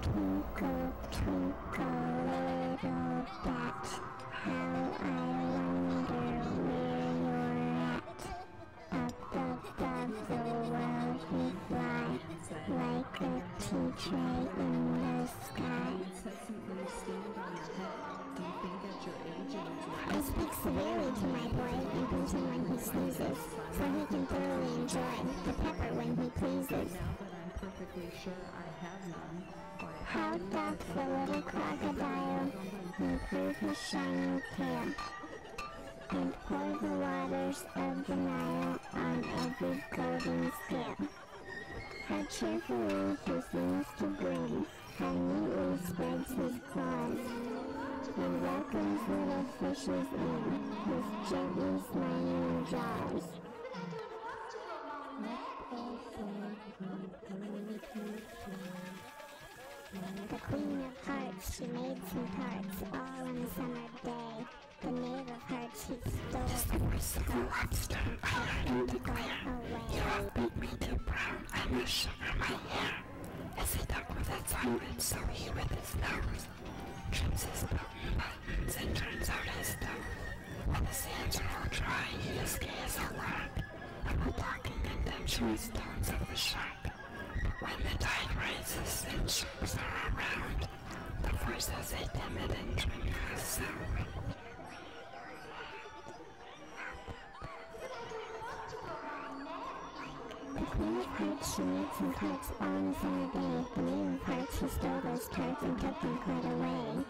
Twinkle, twinkle, little bat, how I wonder where you're at. Up above the world we fly, like a tea tray in the sky. I speak severely to my boy and beat him when he sneezes, for he can thoroughly enjoy the pepper when he pleases. Perfectly sure I have none. How doth the little crocodile improve his shining tail, and pour the waters of the Nile on every golden scale. How cheerfully he seems to grin, how neatly spreads his claws, and welcomes little fishes in his gently smiling jaws. The Queen of Hearts, she made some tarts all on a summer day. The Knave of Hearts, he stole Just the voice of the lobster, I heard him declare, you have beat me to brown, I must sugar my hair. As a duck with its eyelids, so he with his nose trims his potent buttons and turns out his toes. When the sands are all dry, he is gay as a lark, and the talking contemptuous tones of the shark. But when the tide rises and sharks are around, the voice has a timid and tremulous sound. The Queen of Hearts, she made some tarts all on a summer day. The Knave of Hearts, he stole those tarts and took them quite away.